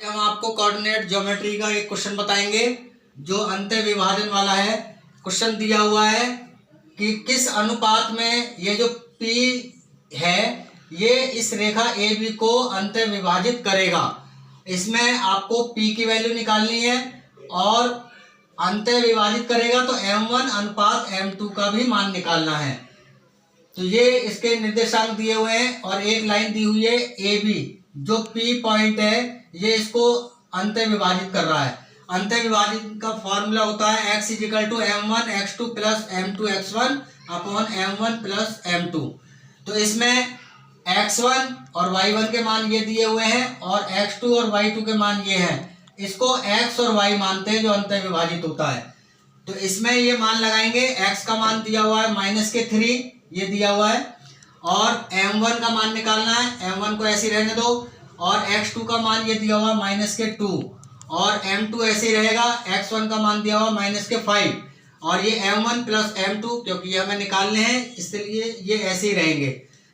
हम आपको coordinate geometry का एक क्वेश्चन बताएंगे जो अंतः विभाजन वाला है। क्वेश्चन दिया हुआ है कि किस अनुपात में ये जो P है ये इस रेखा AB को अंतः विभाजित करेगा। इसमें आपको P की वैल्यू निकालनी है और अंतः विभाजित करेगा तो M1 अनुपात M2 का भी मान निकालना है। तो ये इसके निर्देशांक दिए हुए हैं और एक लाइन दी हुई है AB जो P पॉइंट है ये इसको अंतः विभाजित कर रहा है। अंतः विभाजित का फॉर्मूला होता है x = m1 x2 plus m2 x1 upon m1 plus m2। तो इसमें x1 और y1 के मान ये दिए हुए हैं और x2 और y2 के मान ये हैं। इसको x और y मानते हैं जो अंतः विभाजित होता है। तो इसमें ये मान लगाएंगे। x का मान दिया हुआ है -3 ये दिया हुआ है और m1 का मान निकालना है। m1 को ऐसे रहने दो और x2 का मान ये दिया हुआ है -2 और m2 ऐसे ही रहेगा। x1 का मान दिया हुआ -5 और ये m1 प्लस m2 क्योंकि ये हमें निकालने हैं इसलिए ये ऐसे ही रहेंगे।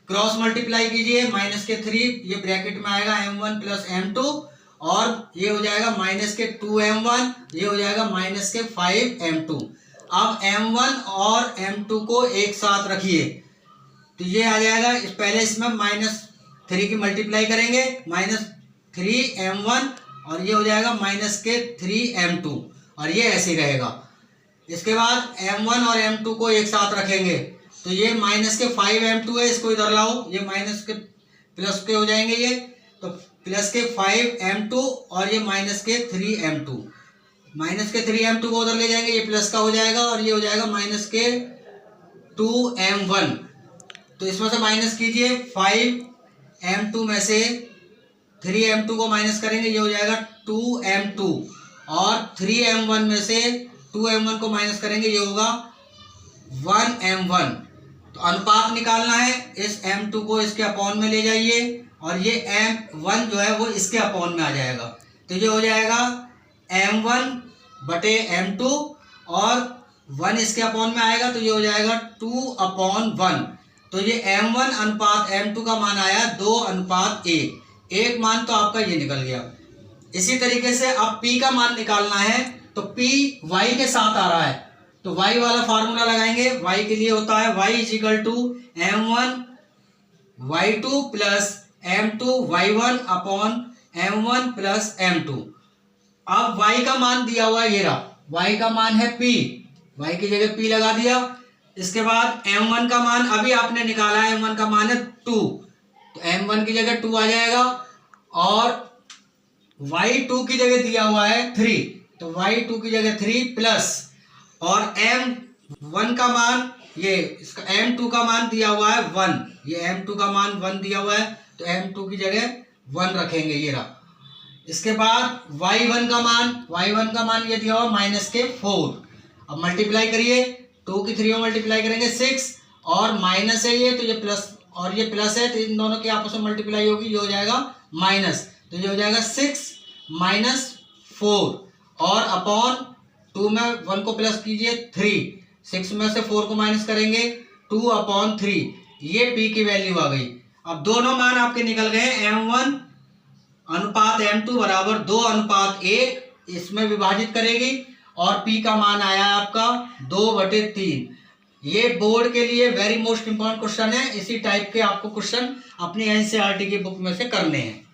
क्रॉस मल्टीप्लाई कीजिए -3 ये ब्रैकेट में आएगा m1 प्लस m2 और ये हो जाएगा -2m1 ये हो जाएगा -5m2। अब m1 और m2 को एक साथ रखिए तो ये आ जाएगा। पहले इसमें -3 की मल्टीप्लाई करेंगे -3m1 और ये हो जाएगा -3m2 और ये ऐसे रहेगा। इसके बाद m1 और m2 को एक साथ रखेंगे तो ये -5m2 है, इसको इधर लाओ, ये माइनस के प्लस के हो जाएंगे ये तो +5m2 और ये -3m2 -3m2 को उधर ले जाएंगे ये प्लस का हो जाएगा और ये हो जाएगा -2m1। तो इसमें से माइनस कीजिए 5m2 में से 3m2 को माइनस करेंगे ये हो जाएगा 2m2 और 3m1 में से 2m1 को माइनस करेंगे ये होगा 1m1। तो अनुपात निकालना है। इस m2 को इसके अपॉन में ले जाइए और ये m1 जो है वो इसके अपॉन में आ जाएगा। तो ये हो जाएगा m1/m2 और 1 इसके अपॉन में आएगा तो ये हो जाएगा 2/1। तो ये m1 अनुपात m2 का मान आया 2:1। एक मान तो आपका ये निकल गया। इसी तरीके से अब P का मान निकालना है तो P y के साथ आ रहा है तो y वाला फार्मूला लगाएंगे। y के लिए होता है y = m1 y2 plus m2 y1 upon m1 plus m2। अब y का मान दिया हुआ है ये रहा, y का मान है P, y की जगह P लगा दिया। इसके बाद m1 का मान अभी आपने निकाला है, m1 का मान है 2 तो m1 की जगह 2 आ जाएगा और y2 की जगह दिया हुआ है 3 तो y2 की जगह 3 प्लस और m1 का मान ये इसका m2 का मान दिया हुआ है 1, ये m2 का मान 1 दिया हुआ है तो m2 की जगह 1 रखेंगे ये रहा। इसके बाद y1 का मान ये दिया हुआ -4। अब मल्टीप्लाई करिए 2 की 3 में मल्टीप्लाई करेंगे 6 और माइनस है ये तो ये प्लस और ये प्लस है तो इन दोनों की आपस में मल्टीप्लाई होगी ये हो जाएगा माइनस तो ये हो जाएगा 6 - 4 और अपॉन 2 में 1 को प्लस कीजिए 3 6 में से 4 को माइनस करेंगे 2/3 ये P की वैल्यू आ गई। अब दोनों मान आपके निकल गए m1 अनुपात m2 बराबर 2:1 इसमें विभाजित करेगी और P का मान आया आपका 2/3। ये बोर्ड के लिए वेरी मोस्ट इंपॉर्टेंट क्वेश्चन है। इसी टाइप के आपको क्वेश्चन अपनी NCERT की बुक में से करने हैं।